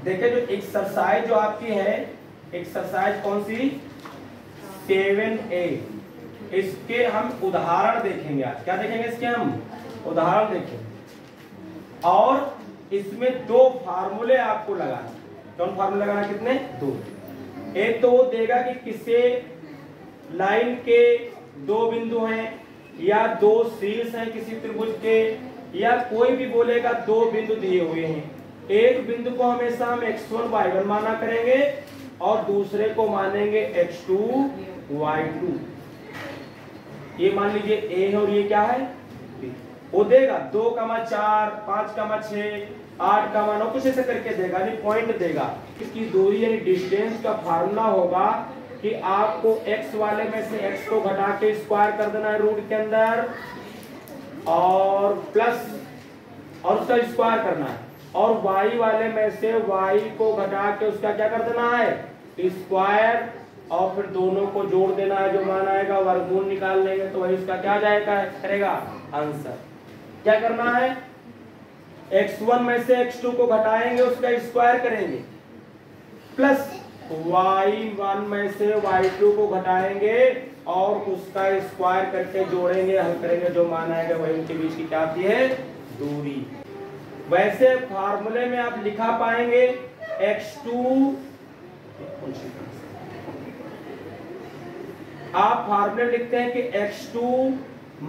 देखिए जो एक्सरसाइज जो आपकी है, एक्सरसाइज कौन सी 7A, इसके हम उदाहरण देखेंगे आज। क्या देखेंगे इसके हम उदाहरण देखेंगे। और इसमें दो फार्मूले आपको लगाना। कौन फार्मूले लगाना? कितने? दो। एक तो वो देगा कि किसे लाइन के दो बिंदु हैं या दो शीर्ष हैं किसी त्रिभुज के, या कोई भी बोलेगा दो बिंदु दिए हुए हैं। एक बिंदु को हमेशा हम x1 y1 माना करेंगे और दूसरे को मानेंगे x2 y2। ये मान लीजिए a है और ये क्या है b। वो देगा 2,4, 5,6, 8,9 कुछ ऐसे करके देगा, यानी पॉइंट देगा। इसकी दूरी यानी डिस्टेंस का फार्मूला होगा कि आपको x वाले में से x को घटा के स्क्वायर कर देना है रूट के अंदर, और प्लस और उसका स्क्वायर करना है, और y वाले में से y को घटा के उसका क्या कर देना है स्क्वायर, और फिर दोनों को जोड़ देना है। जो मान आएगा वर्गमूल निकाल लेंगे तो वही उसका क्या जाएगा करेगा आंसर। क्या करना है? x1 में से x2 को घटाएंगे उसका स्क्वायर करेंगे, प्लस y1 में से y2 को घटाएंगे और उसका स्क्वायर करके जोड़ेंगे, हल करेंगे। जो मान आएगा वही उनके बीच की क्या आती है दूरी। वैसे फार्मूले में आप लिखा पाएंगे x2, आप फार्मूले लिखते हैं कि x2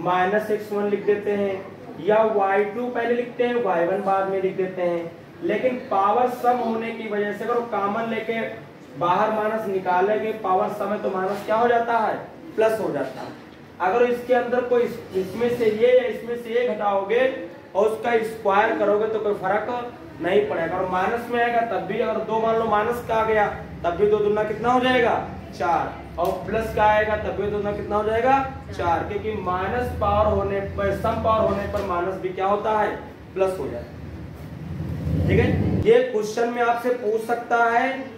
माइनस x1 लिख देते हैं, या y2 पहले लिखते हैं y1 बाद में लिख देते हैं। लेकिन पावर सम होने की वजह से अगर कॉमन लेके बाहर माइनस निकालेंगे, पावर सम है तो माइनस क्या हो जाता है प्लस हो जाता है। अगर इसके अंदर कोई इसमें से ये या इसमें से ये घटाओगे और उसका स्क्वायर करोगे तो कोई फर्क नहीं पड़ेगा। और माइनस में आएगा तब भी, अगर दो मान लो माइनस का आ गया तब भी दो दुना कितना हो जाएगा 4, और प्लस का आएगा तब भी दो दुना कितना हो जाएगा 4, क्योंकि माइनस पावर होने पर, सम पावर होने पर माइनस भी क्या होता है प्लस हो जाता है। ठीक है, ये क्वेश्चन में आपसे पूछ सकता है,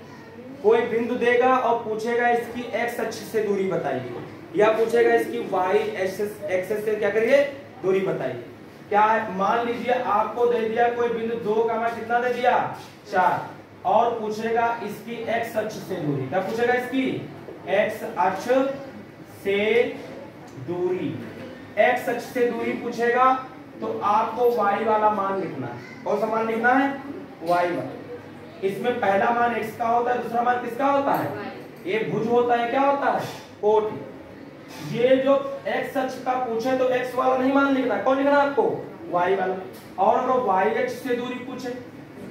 कोई बिंदु देगा और पूछेगा इसकी x अक्ष से दूरी बताइए, या पूछेगा इसकी y एक्सिस से क्या करिए दूरी बताइए। क्या है? मान लीजिए आपको दे दिया कोई बिंदु 2 का कितना दे दिया 4, और पूछेगा इसकी x अक्ष से दूरी। क्या पूछेगा? इसकी x अक्ष से दूरी। x अक्ष से दूरी पूछेगा तो आपको y वाला मान लिखना है। कौन सा मान लिखना है? y वाला। इसमें पहला मान x का होता है, दूसरा मान किसका होता है? ये भुज होता है, क्या होता है कोटि। ये जो x अक्ष का पूछे तो x वाला नहीं मान लिखना, कौन लिखना आपको y वाला। और अगर y अक्ष से दूरी पूछे,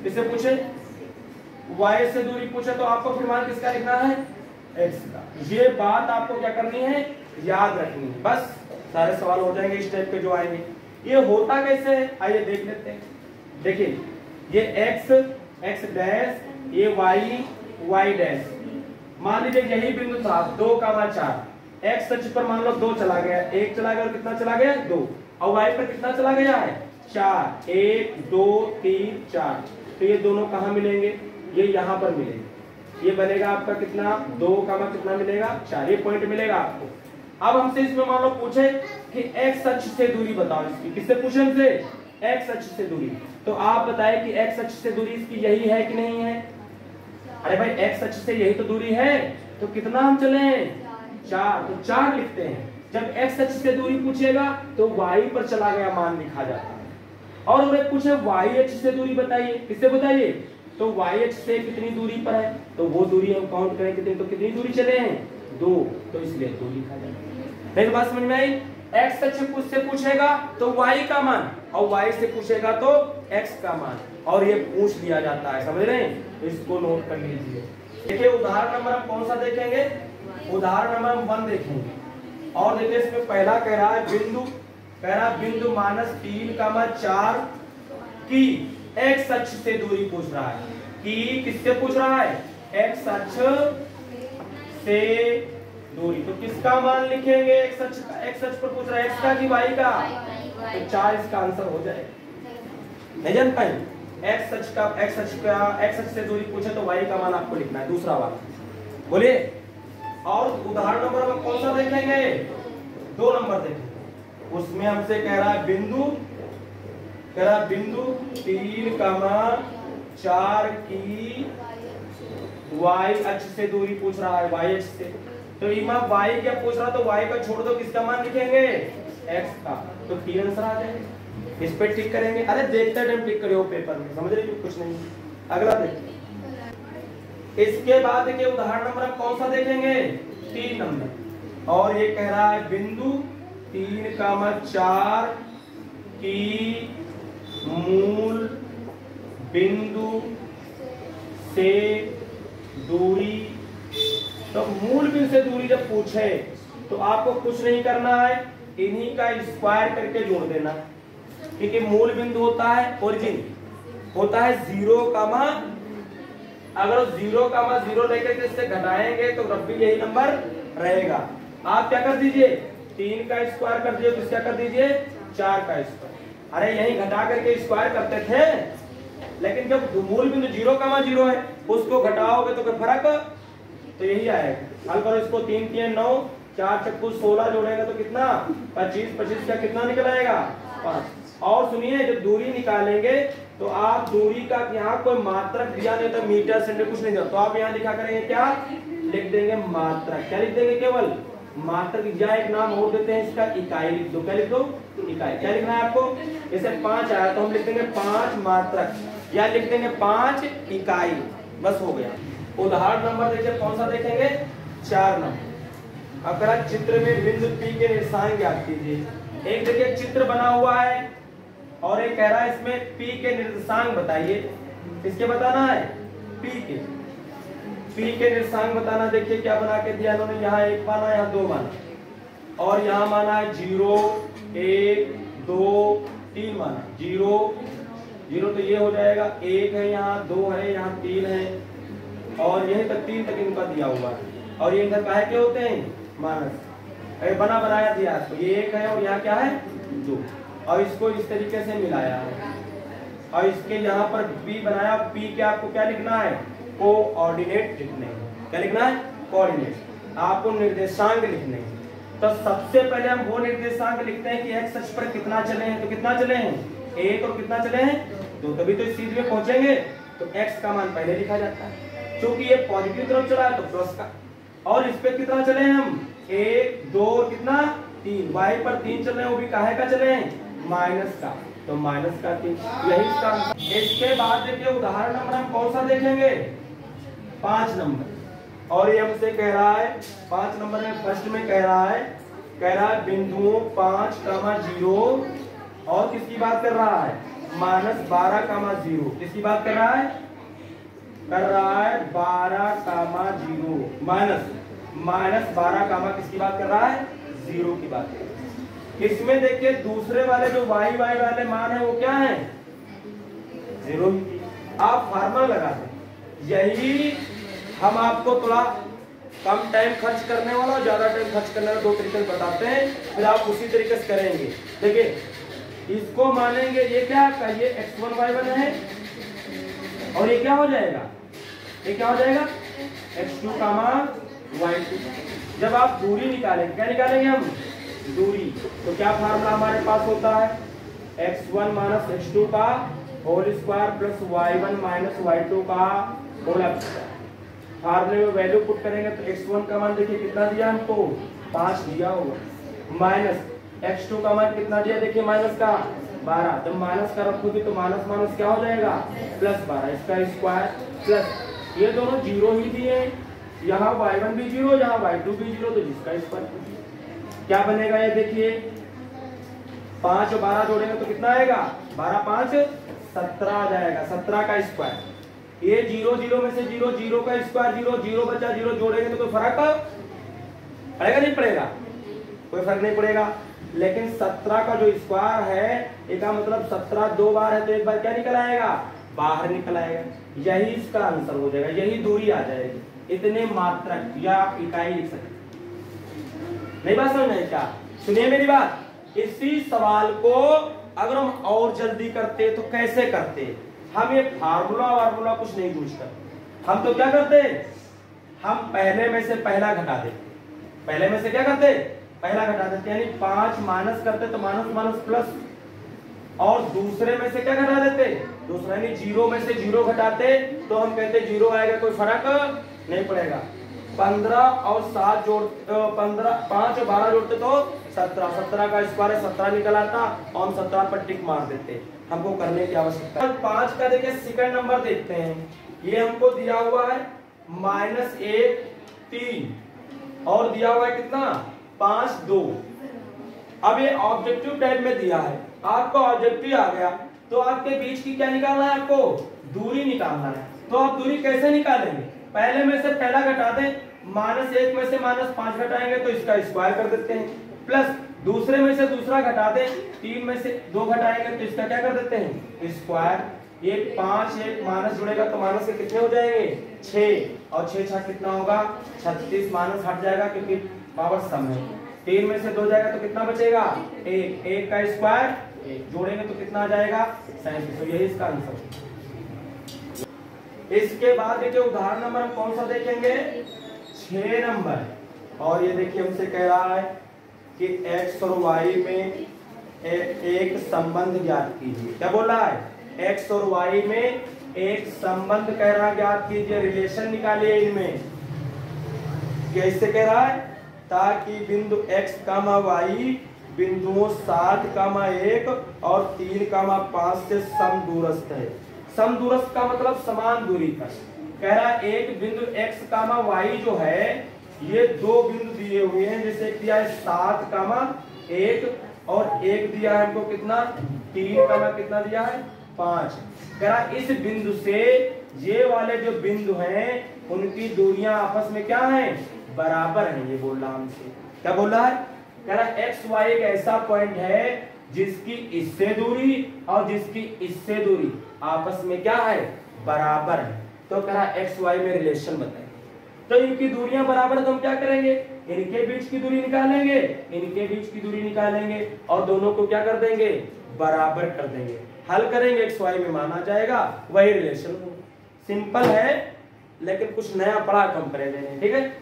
किसे पूछे y से दूरी पूछे तो आपको फिर मान किसका लिखना है x का। ये बात आपको क्या करनी है याद रखनी है, बस सारे सवाल हो जाएंगे इस टाइप के जो आएंगे। ये होता कैसे है आइए देख लेते हैं। देखिए ये x डैश, ये y डैश। मान लीजिए यही बिंदु था 2,4, x अक्ष पर मान लो 2 चला गया, 1 चला गया और कितना चला गया 2, और y पर कितना चला गया है 4, 1 2 3 4। तो ये दोनों कहाँ मिलेंगे? ये यहाँ पर मिलेंगे। ये बनेगा आपका कितना 2, कितना मिलेगा 4, ये पॉइंट मिलेगा आपको। अब हमसे इसमें मान लो पूछे कि x अक्ष से दूरी बताओ इसकी, किससे पूछे हमसे x अक्ष से दूरी। तो आप बताएं कि x अक्ष से दूरी इसकी यही है कि नहीं है? अरे भाई x अक्ष से यही तो दूरी है, तो कितना हम चले 4, तो 4 लिखते हैं। जब x अक्ष से दूरी पूछेगा तो y पर चला गया मान लिखा जाता है। और अगर पूछे y अक्ष से दूरी बताइए, किससे बताइए? तो y अक्ष से कितनी दूरी पर है, तो वो दूरी हम काउंट करें कितनी, तो कितनी दूरी चले हैं 2, तो इसलिए 2 लिखा जाएगा। मेरी बात समझ में आई? x अक्ष से पूछेगा तो y का मान, और y से पूछेगा तो x का मान, और ये पूछ लिया जाता है, समझ रहे हैं? तो इसको नोट कर लीजिए। देखिए उदाहरण नंबर हम कौन सा देखेंगे? उदाहरण नंबर हम 1 देखेंगे। और देखिए इसमें पहला कह रहा है बिंदु, कह रहा है बिंदु -3,4 की x अक्ष से दूरी पूछ रहा है। कि किससे पूछ रहा है? x अक्ष से दूरी। तो किसका मान लिखेंगे? x अक्ष पर पूछ रहा है, x का कि y का? तो 4 इसका आंसर हो जाएगा। नहीं जान पाए? x अक्ष से दूरी पूछे तो y का मान आपको लिखना है, दूसरा वाला। बोलिए। और उदाहरण नंबर हम कौन सा देखेंगे? 2 नंबर देखेंगे। उसमें हमसे कह रहा है बिंदु 3,4 की y अक्ष से दूरी पूछ रहा है, y अक्ष से, तो इमा y क्या पूछ रहा, तो y का छोड़ दो, किसका मान लिखेंगे, x का, तो t आंसर आ जाएगा। इस पे टिक करेंगे, अरे देखते टाइम टिक करियो पेपर में, समझ रहे हो, कुछ नहीं। अगला देखिए, इसके बाद देखिए उदाहरण नंबर हम कौन सा देखेंगे, 3 नंबर, और ये कह रहा है बिंदु 3,4 की मूल बिंदु से दूरी, तो मूल बिंदु से दूरी जब पूछे तो आपको कुछ नहीं करना है, इन्हीं का स्क्वायर करके जोड़ देना, क्योंकि मूल बिंदु होता है ओरिजिन, होता है 0, अगर 0, लेकर के इससे घटाएंगे तो रब भी यही नंबर रहेगा। आप क्या कर दीजिए, 3 का स्क्वायर कर दीजिए, तो इसका कर दीजिए 4 का स्क्वायर। अरे यही घटा करके स्क्वायर करते थे, लेकिन जब मूल बिंदु 0, है, उसको घटाओगे तो कोई फर्क, तो यही आएगा। हल करो इसको, 3 3 9, 4 चक्कू 16 जोड़ेगा तो कितना, 25, 25 का कितना निकल आएगा, 5। और सुनिए, जब दूरी निकालेंगे तो आप दूरी का यहाँ कोई मात्रक दिया नहीं, तो मीटर सेंटीमीटर कुछ नहीं दिया, तो आप यहाँ लिखा करेंगे क्या, लिख देंगे मात्रक, क्या लिख देंगे, केवल मात्रक, या एक नाम और देते हैं इसका, इकाई लिख दो, क्या लिख दो, इकाई। क्या लिखना है आपको, जैसे 5 आया तो हम लिख देंगे 5 मात्रक, या लिख देंगे 5 इकाई, बस हो गया। उदाहरण नंबर देखिए कौन सा देखेंगे, 4 नंबर। अगर चित्र में बिंदु P के निर्देशांक ज्ञात कीजिए। एक देखिए चित्र बना हुआ है और एक कह रहा है इसमें P के निर्देशांक बताइए, किसके बताना है, P के निर्देशांक बताना। देखिए क्या बना के दिया इन्होंने, यहाँ 1 माना, यहाँ 2 माना, और यहाँ माना है 0 1 2 3 माना, 0 0 तो ये हो जाएगा, 1 है यहाँ, 2 है यहाँ, 3 है, और यही तक 3 तक इनका दिया हुआ है, और ये इधर काहे के होते हैं, मानस, बना बनाया दिया, तो ये 1 है और यहाँ क्या है 2, और इसको इस तरीके से मिलाया है, और इसके यहाँ पर P बनाया, P के आपको क्या लिखना है, कोऑर्डिनेट लिखने हैं। क्या लिखना है, कोऑर्डिनेट, आपको निर्देशांक लिखने हैं। तो सबसे पहले हम वो निर्देशांक लिखते हैं कि x अक्ष पर कितना चले हैं, तो कितना चले हैं, 1, और कितना चले हैं 2, तभी तो इस चीज में पहुंचेंगे, तो x का मान पहले लिखा जाता है, क्योंकि ये पॉजिटिव तरफ चला है तो प्लस का, और इस पे कितना चले हैं हम, 1 2 कितना 3, y पर 3 चल रहे हैं, वो भी काहे का चले हैं, माइनस का, तो माइनस का 3, यही इसका आंसर। इसके बाद देखिए उदाहरण नंबर हम कौन सा देखेंगे, 5 नंबर, और ये हमसे कह रहा है 5 नंबर में फर्स्ट में कह रहा है बिंदुओं 5, 0, और किसकी बात कर रहा है, -12, 0, किसकी बात कर रहा है, 12, 0, -12, किसकी बात कर रहा है, 0 की बात कर रहा है। इसमें देखिए दूसरे वाले जो y वाले मान है वो क्या है, 0 ही। आप फार्मूला लगा दें, यही हम आपको थोड़ा कम टाइम खर्च करने वाला और ज्यादा टाइम खर्च करने वाला 2 तरीके बताते हैं, फिर आप उसी तरीके से करेंगे। देखिए इसको मानेंगे, ये क्या आपका, ये x1 y1 है, और ये क्या हो जाएगा, ये क्या हो जाएगा, x2, y2। जब आप दूरी निकालेंगे, क्या निकालेंगे हम, दूरी, तो क्या फार्मूला हमारे पास होता है, x1 माइनस x2 का whole square plus y1 minus y2 का होल स्क्वायर। फार्मूले में वैल्यू पुट करेंगे तो x1 का मान देखिए कितना दिया हमको, 5 दिया होगा, माइनस x2 का मान कितना दिया, देखिए माइनस का 12, जब माइनस का रखोगे तो माइनस माइनस क्या हो जाएगा, प्लस 12, इसका स्क्वायर प्लस ये दोनों 0 ही दिए, यहाँ y1 भी 0, यहाँ y2 भी 0, तो जिसका स्क्वायर क्या बनेगा, ये देखिए 5 और 12 जोड़ेंगे तो कितना आएगा, 12 5 17 आ जाएगा, 17 का स्क्वायर। ये 0 0 में से 0 0 का स्क्वायर 0 0 बचा, 0 जोड़ेंगे तो कोई फर्क पड़ेगा, नहीं पड़ेगा, कोई फर्क नहीं पड़ेगा। लेकिन 17 का जो स्क्वायर है, इसका मतलब 17 2 बार है तो एक बार क्या निकल आएगा, बाहर निकल आएगा, यही इसका आंसर हो जाएगा, यही दूरी आ जाएगी। इतने मात्रक या आप इकाई लिख सकते, नहीं बात समझ में क्या, सुनिए मेरी बात। इसी सवाल को अगर हम और जल्दी करते तो कैसे करते, हम ये फार्मूला कुछ नहीं यूज करते, हम तो क्या करते, हम पहले में से पहला घटा देते, पहले में से क्या करते, पहला घटा देते, यानी 5 माइनस करते तो माइनस माइनस प्लस, और दूसरे में से क्या घटा देते, दूसरा यानी 0 में से 0 घटाते तो हम कहते 0 आएगा, कोई फर्क नहीं पड़ेगा। 15 और 7 जोड़ 15 5 और 12 जोड़ते तो 17, 17 का स्क्वायर है 17 निकल आता और हम 17 पर टिक मार देते, हमको करने की आवश्यकता है। 5 का देखिए सेकंड नंबर देखते हैं, ये हमको दिया हुआ है -1 3 और दिया हुआ है कितना 5 2। अब ये ऑब्जेक्टिव टाइप में दिया है, आपको ऑब्जेक्टिव आ गया तो आपके बीच की क्या निकालना है, आपको दूरी निकालना है। तो आप दूरी कैसे निकालेंगे, पहले में से पहला घटा दें, -1 में से -5 घटाएंगे तो इसका स्क्वायर कर देते हैं, प्लस दूसरे में से दूसरा घटा दें, 3 में से 2 घटाएंगे तो इसका क्या कर देते हैं स्क्वायर। ये 5 एक माइनस जुड़ेगा तो माइनस के कितने हो जाएंगे 6 और 6 6 कितना होगा 36, माइनस हट जाएगा क्योंकि पावर सम है। 3 में से 2 जाएगा तो कितना बचेगा 1, 1 का स्क्वायर 1 जोड़ेंगे तो कितना आ जाएगा 37। तो यही इसका आंसर। इसके बाद देखिए उदाहरण नंबर हम कौन सा देखेंगे 6 नंबर, और ये देखिए हमसे कह रहा है कि x और y में एक संबंध ज्ञात कीजिए। क्या बोल रहा है, x और y में एक संबंध कह रहा है ज्ञात कीजिए, रिलेशन निकालिए इनमें। कैसे कह रहा है, ताकि बिंदु x, y बिंदुओं 7, 1 और 3, 5 से समदूरस्थ है। समदूरस्थ का मतलब समान दूरी पर। कह रहा है एक बिंदु x, y जो है ये 2 बिंदु दिए हुए हैं, जैसे दिया है 7, 1 और एक दिया है हमको कितना 3, कितना दिया है 5। कह रहा इस बिंदु से ये वाले जो बिंदु हैं उनकी दूरियां आपस में क्या हैं बराबर हैं। ये बोल रहा हमसे, क्या बोल रहा है, कह रहा एक्स वाई एक ऐसा पॉइंट है जिसकी इससे दूरी और जिसकी इससे दूरी आपस में क्या है बराबर है। तो कह रहा एक्स वाई में रिलेशन बताइए। तो इनकी दूरियां बराबर है तो हम क्या करेंगे, इनके बीच की दूरी निकालेंगे, इनके बीच की दूरी निकालेंगे और दोनों को क्या कर देंगे बराबर कर देंगे। हल करेंगे एक्स वाई में माना जाएगा वही रिलेशन हो। सिंपल है लेकिन कुछ नया बड़ा कंपैरिजन है। ठीक है,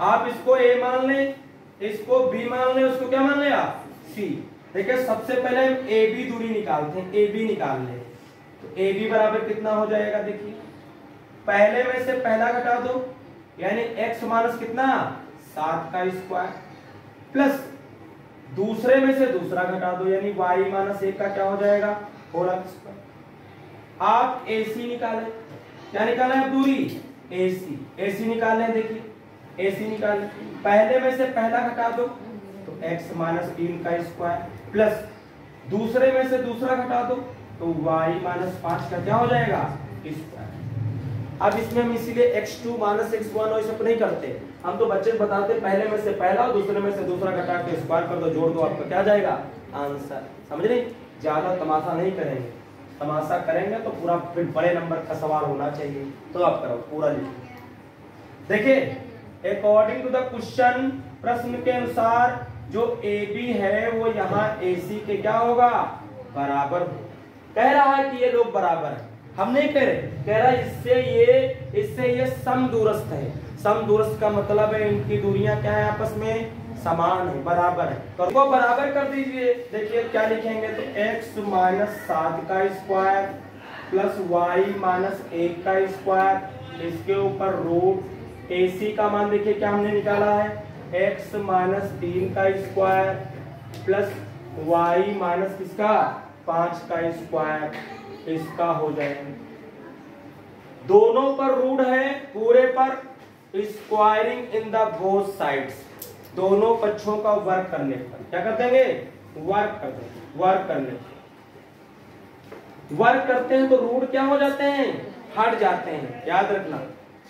आप इसको ए मान लें, इसको बी मान लें, उसको क्या मान लें आप सी। देखिए सबसे पहले हम ए बी दूरी निकालते हैं, ए बी निकाल लें तो ए बी बराबर कितना हो जाएगा। देखिए पहले में से पहला घटा दो यानी x माइनस कितना 7 का स्क्वायर प्लस दूसरे में से दूसरा घटा दो यानी y माइनस 1 का क्या हो जाएगा होल स्क्वायर। आप AC निकालें, क्या निकाला है दूरी AC निकालें। देखिए AC निकालें, पहले में से पहला घटा दो तो x माइनस 3 का स्क्वायर प्लस दूसरे में से दूसरा घटा दो तो y माइनस 5 का क्या हो जाएगा स्क्वायर। अब इसमें हम इसीलिए x2 माइनस x1 और सब नहीं करते, हम तो बच्चे बताते पहले में से पहला और दूसरे में से दूसरा घटा के स्क्वायर कर दो, जोड़ दो, आपका क्या जाएगा आंसर। समझ रहे, ज्यादा तमाशा नहीं करेंगे, तमाशा करेंगे तो पूरा फिर बड़े नंबर का सवाल होना चाहिए। तो आप करो पूरा लिखिए। देखिए अकॉर्डिंग टू द क्वेश्चन, प्रश्न के अनुसार जो AB है वो यहाँ AC के क्या होगा बराबर। कह रहा है कि ये लोग बराबर है, हम नहीं कह रहे, कह रहा है इससे ये समदूरस्थ है। समदूरस्थ का मतलब है इनकी दूरियां क्या है आपस में समान है बराबर है। तो वो बराबर कर दीजिए। देखिए क्या लिखेंगे तो x माइनस 7 का स्क्वायर प्लस y माइनस 1 का स्क्वायर, इसके ऊपर रूट AC का मान देखिए क्या हमने निकाला है x माइनस 3 का स्क्वायर प्लस y माइनस किसका 5 का स्क्वायर, इसका हो जाएगा। दोनों पर रूट है, पूरे पर squaring in the both sides, दोनों पक्षों का वर्क करने पर क्या कर देंगे वर्क कर देंगे। वर्क करते हैं तो रूट क्या हो जाते हैं हट जाते हैं, याद रखना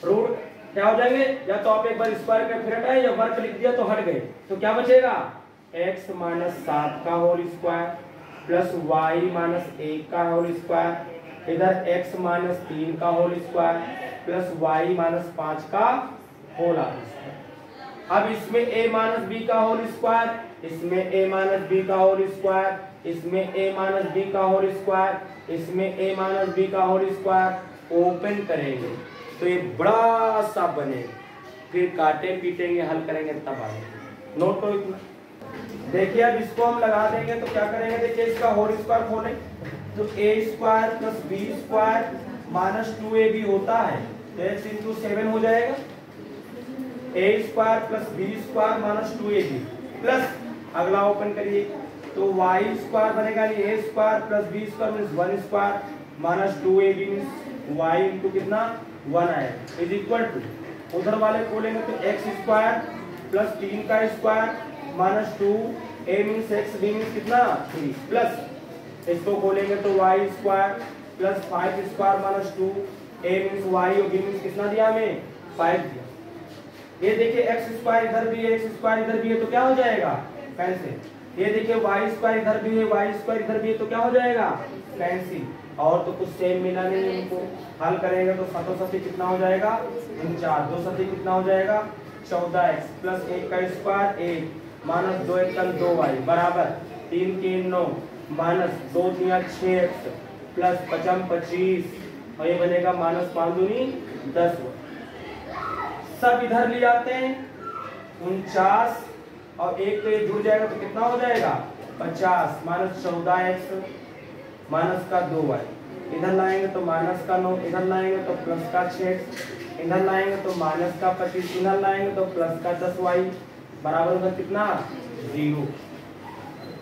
रूट क्या हो जाएंगे, या तो आप एक बार स्क्वायर का फिर हटाए या वर्क लिख दिया तो हट गए। तो क्या बचेगा x माइनस 7 का whole square plus y minus 1 का होल स्क्वायर, इधर x माइनस 3 का whole square plus y minus 5 का होल स्क्वायर। अब इसमें a माइनस b का होल स्क्वायर, इसमें a माइनस b का होल स्क्वायर, इसमें a माइनस b का होल स्क्वायर, इसमें a माइनस b का होल स्क्वायर। ओपन करेंगे तो ये बड़ा सा बनेगा, फिर काटे पीटेंगे हल करेंगे तब आएगा। नोट करो इतना। देखिए अब इसको हम लगा देंगे तो क्या करेंगे, देखिए इसका होल स्क्वायर खोलें तो a square plus b square minus 2ab होता है, तो x इंटू 7 हो जाएगा। a square plus b square minus 2ab plus अगला ओपन करिए तो y स्क्वायर बनेगा, a square plus b square means 1 square minus 2ab means y into कितना 1 आएगा इज इक्वल टू उधर वाले खोलेंगे तो x स्क्वायर प्लस 3 का square minus 2 a means x b means कितना 3 प्लस इसको खोलेंगे तो y square plus 5 square minus 2 a means y और b मींस कितना दिया हमें 5 दिया। ये देखिए x स्क्वायर इधर भी है, x स्क्वायर इधर भी है तो क्या हो जाएगा कैंसिल। ये देखिए y स्क्वायर इधर भी है, y स्क्वायर इधर भी है तो क्या हो जाएगा कैंसिल। और तो कुछ सेम मिला नहीं, इनको हल करेंगे तो सातों साथी कितना हो जाएगा 49, दो साथी कितना हो जाएगा 14x प्लस 1 का स्क्वायर 1 माइनस 2 1 2y बराबर 3 के 9 माइनस 2 3 6x प्लस 5 25 और ये बनेगा माइनस 5 दूनी 10। सब इधर ले आते हैं 49 और एक तो ये जुड़ जाएगा तो कितना हो जाएगा 50 माइनस 14x माइनस का 2y इधर लाएंगे तो माइनस का 9 इधर लाएंगे तो प्लस का 6x इधर लाएंगे तो माइनस का 25 इधर लाएंगे तो प्लस का 10y बराबर होगा कितना 0।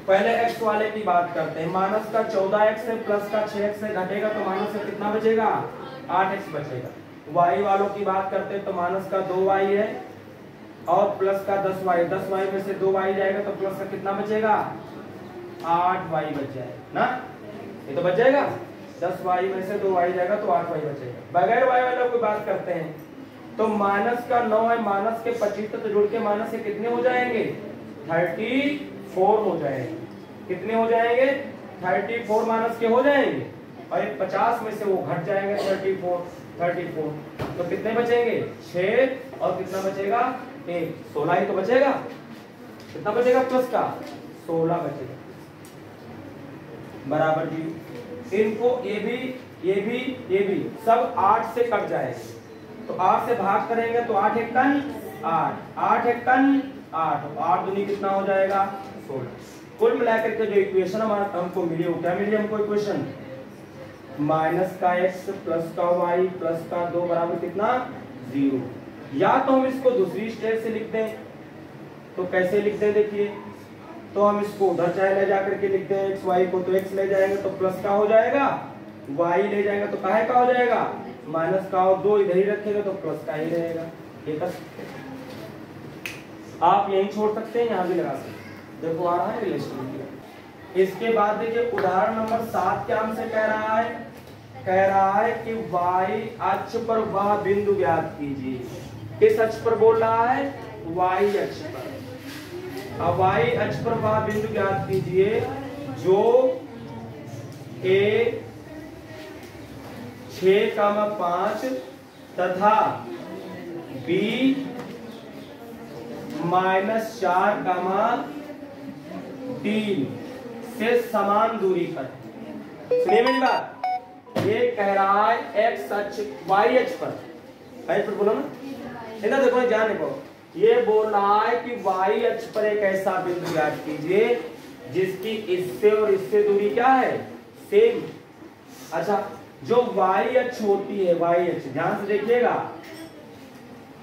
पहले x वाले की बात करते हैं, माइनस का 14x से प्लस का 6x से घटेगा तो माइनस से कितना बचेगा 8x बचेगा। y वालों की बात करते हैं तो माइनस का 2y है और प्लस का 10y में से 2y जाएगा तो प्लस का कितना बचेगा 8y बच जाएगा ना, ये तो बच जाएगा 10y में से 2y जाएगा तो 8y बचेगा। बगैर y वालों की बात करते हैं तो माइनस का 9 है, माइनस के 25 तो जुड़ के माइनस से कितने हो जाएंगे 34 हो जाएंगे। कितने हो जाएंगे 34 माइनस के हो जाएंगे और ये 50 में से वो घट जाएंगे 34 तो कितने बचेंगे 6 और कितना बचेगा 1 16 ही तो बचेगा। कितना बचेगा प्लस का 16 बचेगा बराबर जी। इनको ये भी सब 8 से कट जाएंगे तो 8 से भाग करेंगे तो 8 एक टन 8 एक टन 8 दूनी कितना हो जाएगा 16। कुल मिलाकर के जो इक्वेशन हमारा हमको मिली वो क्या मिली हमको इक्वेशन माइनस का x प्लस का y प्लस का 2 बराबर कितना 0। या तो हम इसको दूसरी स्टेप से लिख दें तो कैसे लिखते हैं देखिए, तो हम इसको उधर चाहे ले जाकर के लिखते हैं x y को, तो x ले जाएंगे तो प्लस का हो जाएगा, y ले जाएंगे तो काहे का हो जाएगा माइनस का, और 2 इधर ही रखेंगे तो प्लस का ही रहेगा। ये कर आप यहीं छोड़ सकते हैं, यहाँ भी लगा सकते हैं। देखो आ रहा है रिलेशन। इसके बाद देखिए उदाहरण नंबर 7 क्या हमसे कह रहा है कि y अक्ष पर वह बिंदु ज्ञात कीजिए। किस अक्ष पर बोल रहा है y अक्ष पर। अब y अक्ष पर वह बिंदु ज्ञात कीजिए जो a 6,5 तथा b -4,3 से समान दूरी पर। सुनिए मेरी बात, ये कह रहा है x अक्ष y अक्ष पर बोलो ना, इधर देखो ध्यान देखो, ये बोल रहा है कि y अक्ष पर एक ऐसा बिंदु ज्ञात कीजिए जिसकी इससे और इससे दूरी क्या है सेम। अच्छा, जो y अक्ष होती है, y अक्ष ध्यान से देखिएगा,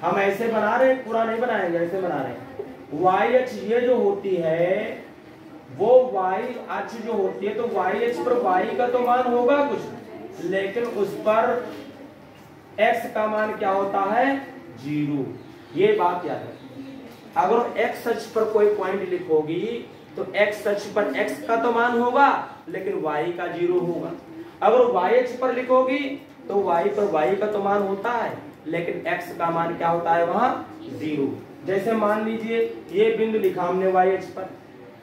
हम ऐसे बना रहे हैं, पूरा नहीं बनाएंगे, ऐसे बना रहे हैं। y अक्ष ये जो होती है वो y अक्ष जो होती है, तो y अक्ष पर y का तो मान होगा कुछ, लेकिन उस पर x का मान क्या होता है 0। ये बात याद है। अगर x अक्ष पर कोई पॉइंट लिखोगी तो x अक्ष पर x का तो मान होगा लेकिन y का 0 होगा। अगर y अक्ष पर लिखोगी तो y पर y का तो मान होता है लेकिन x का मान क्या होता है वहां 0। जैसे मान लीजिए ये बिंदु लिखा हमने y अक्ष पर,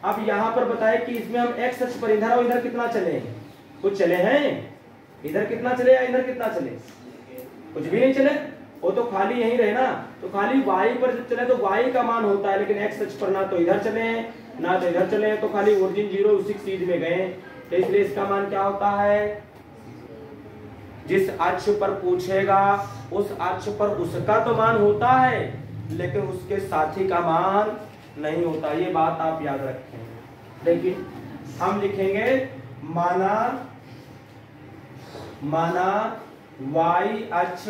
अब यहाँ पर बताए कि इसमें हम x अक्ष पर इधर और इधर कितना चले हैं, कुछ चले हैं, इधर कितना चले या इधर कितना चले, कुछ भी नहीं चले, वो तो खाली यहीं रहे ना। तो खाली y पर जब चले तो y का मान होता है, लेकिन x अक्ष पर ना तो इधर चले हैं ना तो इधर चले हैं, तो खाली ओरिजिन 0 उसी चीज में गए, तो इसलिए इसका मान क्या होता है, जिस अक्ष पर पूछेगा उस अक्ष पर उसका तो मान होता है लेकिन उसके साथी का मान नहीं होता। ये बात आप याद रखें। देखिए हम लिखेंगे माना माना y अक्ष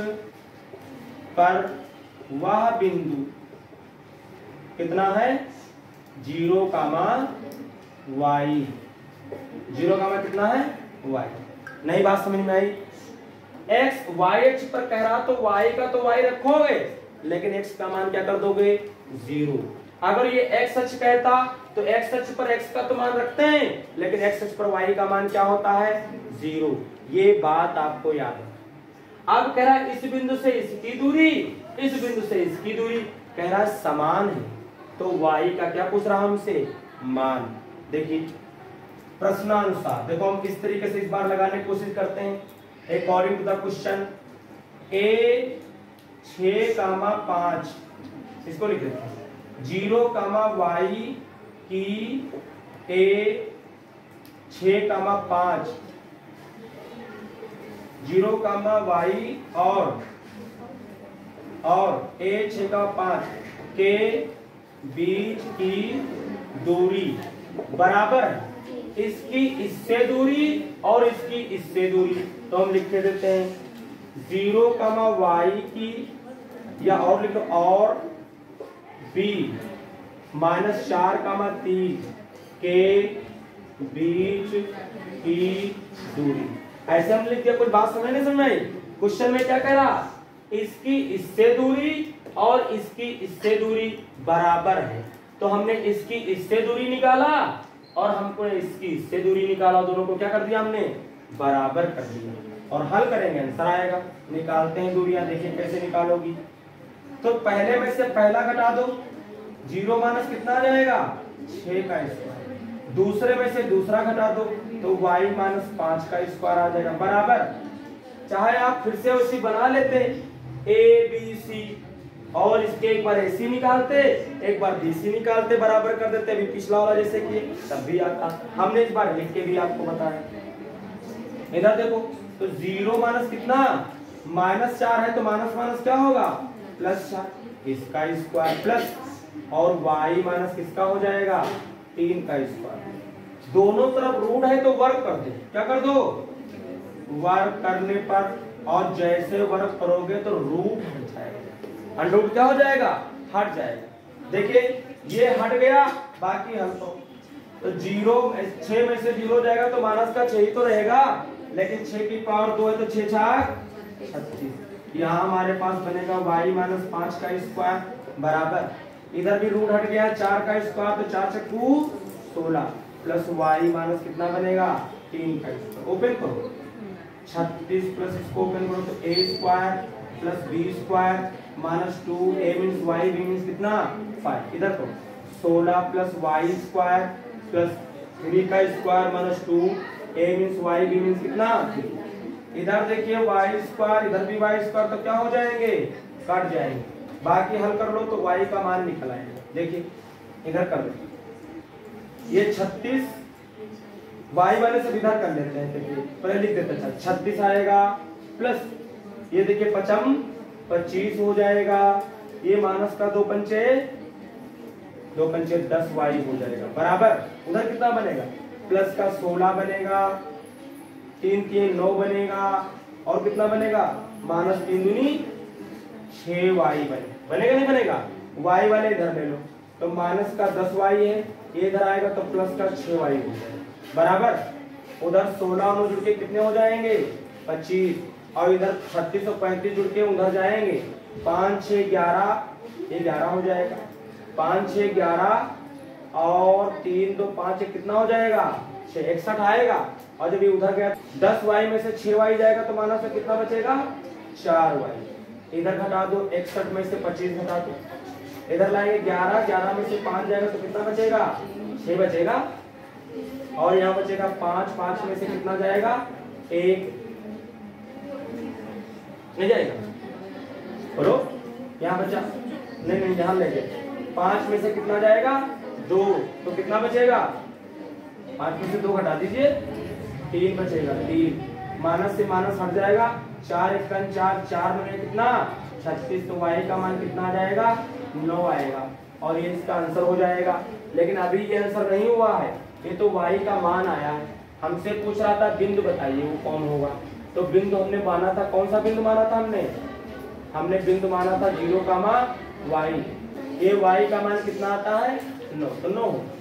पर वह बिंदु कितना है 0, y 0, कितना है y। नई बात समझ में आई। x y अक्ष पर कह रहा तो y का तो y रखोगे, लेकिन x का मान क्या कर दोगे 0। अगर ये x अक्ष कहता तो x अक्ष पर x का तो मान रखते हैं, लेकिन x अक्ष पर y का मान क्या होता है 0। ये बात आपको याद है। अब कह रहा है इस बिंदु से इसकी दूरी, इस बिंदु से इसकी दूरी कह रहा है समान है, तो y का क्या पूछ रहा हमसे मान। देखिए प्रश्नानुसार देखो हम किस तरीके से इस बार लगाने की कोशिश करते हैं। According to the question a 6, 5 इसको लिख देते हैं 0, y की a 6, 5 0, y और a 6, 5 के बीच की दूरी बराबर इसकी इससे दूरी और इसकी इससे दूरी, तो हम लिख के देते हैं 0, y की या और लिखो और b -4, 3 के बीच की दूरी। ऐसे हम लिख दिया। कुछ बात समझ नहीं समझ आई? क्वेश्चन में क्या कह रहा इसकी इससे दूरी और इसकी इससे दूरी बराबर है, तो हमने इसकी इससे दूरी निकाला और हमको इसकी इससे दूरी निकाला, दोनों को क्या कर दिया हमने बराबर कर दिया और हल करेंगे आंसर आएगा। निकालते हैं दूरियां, देखिए कैसे निकालोगी। तो पहले में से पहला घटा दो, 0 माइनस कितना आ जाएगा 6 का स्क्वायर। दूसरे में से दूसरा घटा दो तो y -5 का स्क्वायर आ जाएगा बराबर। चाहे आप फिर से उसी बना लेते a b c और इसके एक बार AC निकालते एक बार BC निकालते, बराबर कर देते। अभी पिछला वाला जैसे कि तब भी आता, हमने इस बार लिख के भी आपको बताया। इधर देखो तो 0 माइनस कितना -4 है, तो माइनस माइनस क्या होगा +4 इसका स्क्वायर प्लस और y माइनस किसका हो जाएगा 3 का स्क्वायर। दोनों तरफ रूट है तो वर्ग कर दो। क्या कर दो वर्ग करने पर, और जैसे वर्ग करोगे तो रूट हट जाएगा, अंडर क्या हो जाएगा हट जाएगा। देखिए ये हट गया, बाकी हम तो 6 में से 0 जाएगा तो माइनस का 6 ही तो रहेगा, लेकिन 6 की पावर 2 है तो 6 4 36। यहाँ हमारे पास बनेगा y -5 का स्क्वायर बराबर, इधर भी रूट हट गया 4 का स्क्वायर तो 4 चक्कू 16 प्लस y माइनस कितना बनेगा 3 का स्क्वायर। ओपन करो 36 प्लस इसको ओपन करो तो a square plus b square -2 a means y b means कितना 5। इधर करो 16 प्लस y स्क्वायर प्लस 3 का square -2 a means y b means कितना 3। इधर देखिए y स्क्वायर इधर भी y स्क्वायर तो क्या हो जाएंगे कट जाएंगे, बाकी हल कर लो तो y का मान निकल आएगा। देखिए इधर कर लो ये 36 y वाले से विधा कर लेते हैं। देखिए पहले लिख देते हैं 36 आएगा प्लस ये देखिए 25 हो जाएगा, ये माइनस का 2 पंचे 10 y हो जाएगा बराबर। उधर कितना बनेगा प्लस का 16 बनेगा, 3 3 9 बनेगा और कितना बनेगा -3 दूनी 6y बनेगा नहीं बनेगा। y वाले इधर ले लो तो माइनस का 10y है, ये इधर आएगा तो प्लस का 6y हो जाएगा बराबर। उधर 16 और जुड़ के कितने हो जाएंगे 25 और इधर 36 और 35 जुड़ के उधर जाएंगे 5 6 11 ये 11 हो जाएगा, 5 6 11 और 3 2 5 कितना हो जाएगा 6 61 आएगा। और जब ये उधर गया 10y में से 6y जाएगा तो माना से कितना बचेगा 4y। इधर घटा दो 61 में से 25 घटा दो, इधर लाएंगे 11 में से 5 जाएगा तो कितना बचेगा 6 बचेगा और यहाँ बचेगा 5 में से कितना जाएगा 1 नहीं जाएगा बोलो यहाँ बचा नहीं यहाँ ले गए 5 में से कितना जाएगा 2 तो कितना बचेगा 5 में से 2 घटा दीजिए 3 बचेगा 3 माइनस से माइनस हट जाएगा 4 1 4 में कितना 36 तो y का मान कितना आ जाएगा 9 आएगा और ये इसका आंसर हो जाएगा। लेकिन अभी ये आंसर नहीं हुआ है, ये तो y का मान आया है। हमसे पूछ रहा था बिंदु बताइए वो कौन होगा, तो बिंदु हमने माना था, कौन सा बिंदु माना था हमने बिंदु माना था 0, y। ये y का मान कितना आता है 9, तो 9 होगा।